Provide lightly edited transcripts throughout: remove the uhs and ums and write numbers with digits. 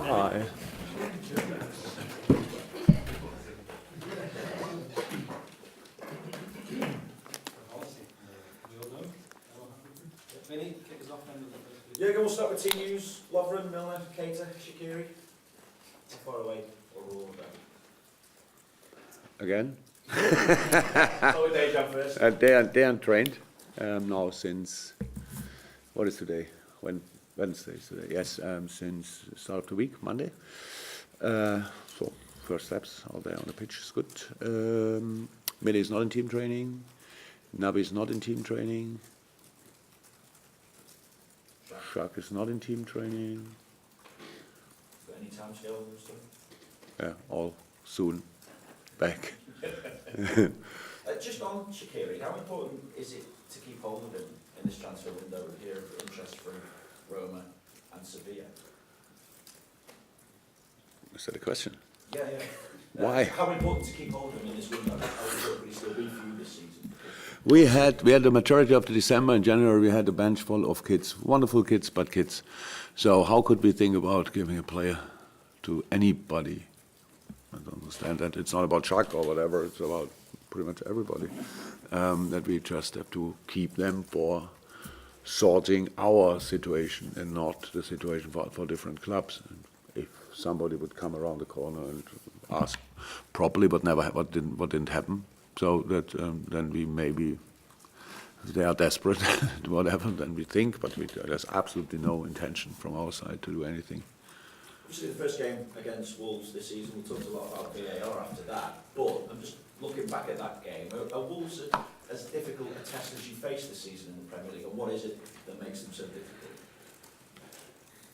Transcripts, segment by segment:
Hi. Jurgen, we'll start with team news. Lovren, Milner, Keita, Shaqiri. How far away or all of them? Again? Sorry, Dejan first. They are trained now since, what is today? Wednesday is today. Yes, since the start of the week, Monday. So, first steps out there on the pitch is good. Mele is not in team training. Nabi is not in team training. Shark is not in team training. Got any time scales and stuff? Yeah, all soon back. Just on Shaqiri, how important is it to keep hold of him in this transfer window? We hear of interest from Roma and Sevilla. Is that a question? Yeah. Why? How important to keep hold of him in this window? How important would he still be for you this season? We had the majority of the December and January. We had a bench full of kids, wonderful kids, but kids. So how could we think about giving a player to anybody? I don't understand that. It's not about Chuck or whatever. It's about pretty much everybody. That we just have to keep them for sorting our situation and not the situation for different clubs. And if somebody would come around the corner and ask properly, but what didn't happen. So that then we maybe, if they are desperate, whatever, then we think, but there's absolutely no intention from our side to do anything. Obviously, the first game against Wolves this season, we talked a lot about VAR after that, but I'm just looking back at that game. Are Wolves as difficult a test as you face this season in the Premier League, and what is it that makes them so difficult?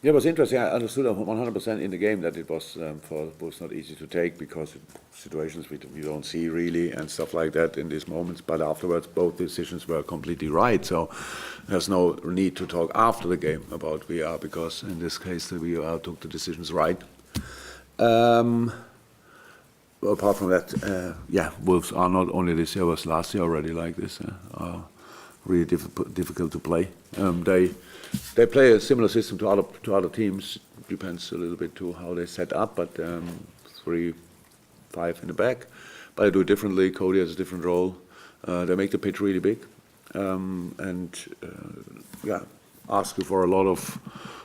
Yeah, it was interesting. I understood 100% in the game that it was for Wolves not easy to take because situations we don't see really and stuff like that in these moments. But afterwards, both decisions were completely right. So there's no need to talk after the game about VR because in this case the VR took the decisions right. Apart from that, Wolves are not only this year, was last year already like this. Are really difficult to play. They play a similar system to other teams. Depends a little bit to how they set up, but 3-5 in the back. But they do it differently. Cody has a different role. They make the pitch really big, ask you for a lot of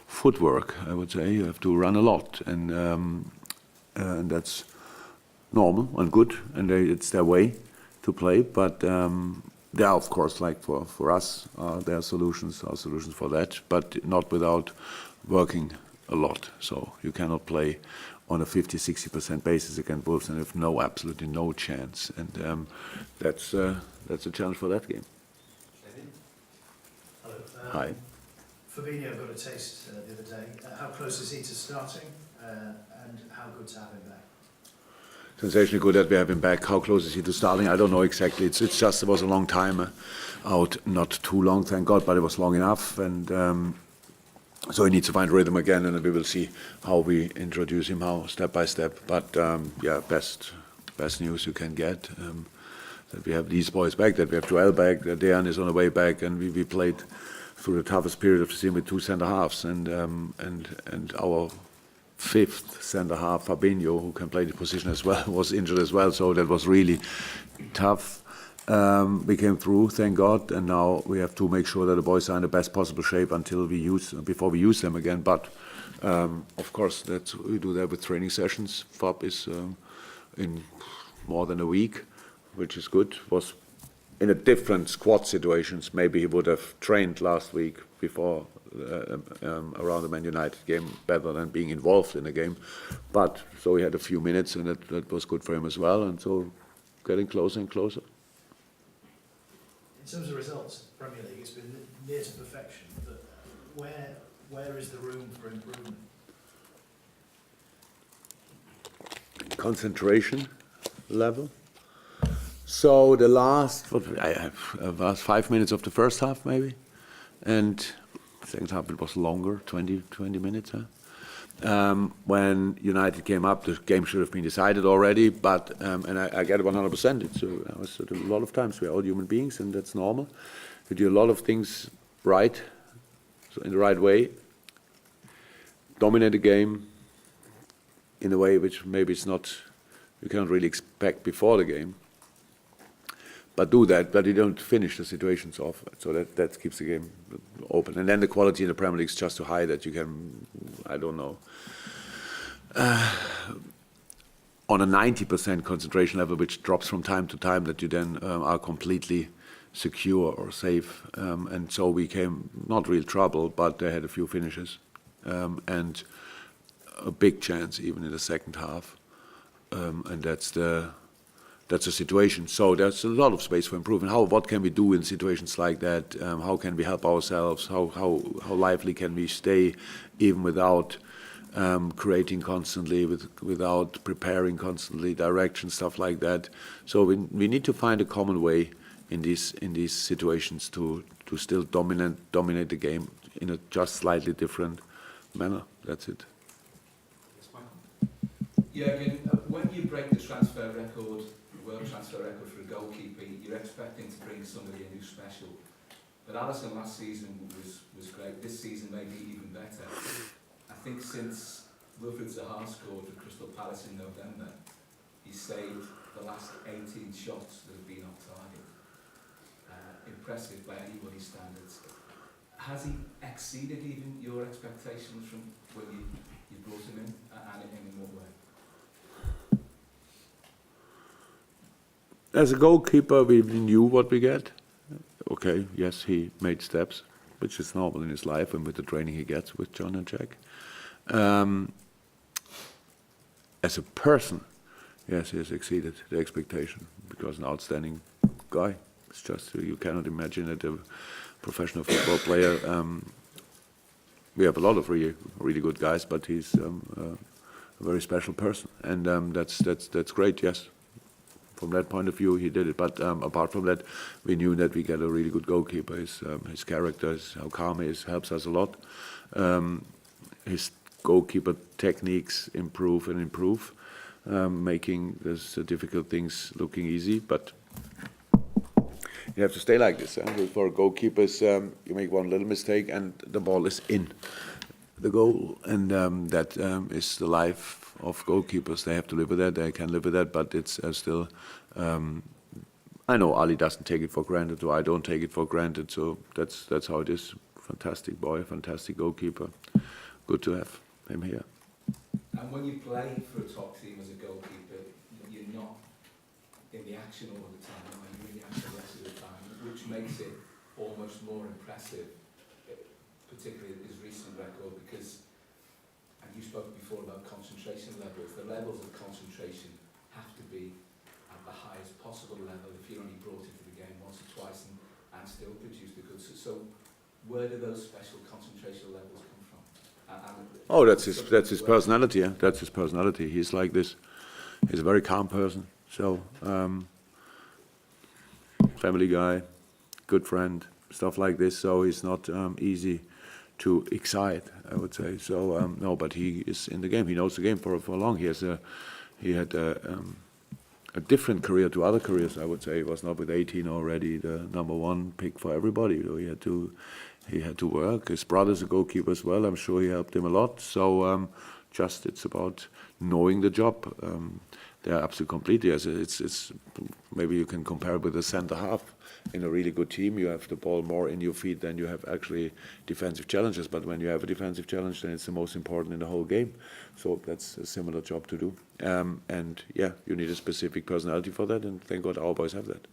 footwork. I would say you have to run a lot, and that's normal and good, and it's their way to play, but. There are, of course, like for us, there are solutions for that, but not without working a lot. So you cannot play on a 50-60% basis against Wolves and have absolutely no chance. And that's a challenge for that game. Hello. Hi. Fabinho got a taste the other day. How close is he to starting, and how good to have him back? Sensationally good that we have him back. How close is he to starting? I don't know exactly. It's just it was a long time out, not too long, thank God, but it was long enough, and so he needs to find rhythm again, and we will see how we introduce him, how step by step. But best news you can get that we have these boys back, that we have Joel back, that Dejan is on the way back, and we played through the toughest period of the season with two centre halves, and our fifth centre half, Fabinho, who can play the position as well, was injured as well. So that was really tough. We came through, thank God, and now we have to make sure that the boys are in the best possible shape before we use them again. But of course, we do that with training sessions. Fab is in more than a week, which is good. Was in a different squad situations. Maybe he would have trained last week before. Around the Man United game better than being involved in the game, but so he had a few minutes and that was good for him as well, and so getting closer and closer. In terms of results, Premier League, it's been near to perfection, but where is the room for improvement? Concentration level. So the last 5 minutes of the first half maybe, and second half it was longer, 20 minutes. When United came up, the game should have been decided already. But and I get it 100%. It's a lot of times we're all human beings, and that's normal. We do a lot of things right, so in the right way. Dominate the game, in a way which maybe it's not, you cannot really expect before the game. But do that, but you don't finish the situations off. So that keeps the game open. And then the quality in the Premier League is just too high that you can, I don't know, on a 90% concentration level, which drops from time to time, that you then are completely secure or safe. And so we came, not real trouble, but they had a few finishes. And a big chance even in the second half. And that's the situation. So there's a lot of space for improvement. What can we do in situations like that? How can we help ourselves? How lively can we stay even without creating constantly, without preparing constantly, direction, stuff like that. So we need to find a common way in these situations to still dominate the game in a just slightly different manner. That's it. Jurgen, when you break the transfer record, the world transfer record for a goalkeeper, you're expecting to bring somebody a new special. But Alisson last season was great. This season maybe even better. I think since Wilfried Zaha scored for Crystal Palace in November, he saved the last 18 shots that have been on target. Impressive by anybody's standards. Has he exceeded even your expectations from when you brought him in, and in what way? As a goalkeeper, we knew what we get. Okay, yes, he made steps, which is normal in his life and with the training he gets with John and Jack. As a person, yes, he has exceeded the expectation because an outstanding guy. It's just, you cannot imagine that a professional football player, we have a lot of really good guys, but he's a very special person. And that's great, yes. From that point of view, he did it. But apart from that, we knew that we get a really good goalkeeper. His character, how calm he is, helps us a lot. His goalkeeper techniques improve, making these difficult things looking easy. But you have to stay like this. For goalkeepers, you make one little mistake and the ball is in the goal. And that is the life of goalkeepers. They have to live with that. They can live with that, but it's still. I know Ali doesn't take it for granted, or I don't take it for granted. So that's how it is. Fantastic boy, fantastic goalkeeper. Good to have him here. And when you play for a top team as a goalkeeper, you're not in the action all the time, you're in the action the rest of the time, which makes it almost more impressive, particularly his recent record, because, and you spoke before about concentration levels, the levels of concentration have to be at the highest possible level if you're only brought into the game once or twice and still produce the goods. So where do those special concentration levels come from? Oh, that's his personality. Yeah, that's his personality. He's like this. He's a very calm person. So, family guy, good friend, stuff like this. So he's not easy to excite, I would say. So no, but he is in the game. He knows the game for long. He had a different career to other careers, I would say. He was not with 18 already the number one pick for everybody. You know, he had to work. His brother's a goalkeeper as well. I'm sure he helped him a lot. So just it's about knowing the job. They are absolutely complete. Yes, it's maybe you can compare it with a centre half. In a really good team, you have the ball more in your feet than you have actually defensive challenges. But when you have a defensive challenge, then it's the most important in the whole game. So that's a similar job to do. And yeah, you need a specific personality for that. And thank God our boys have that.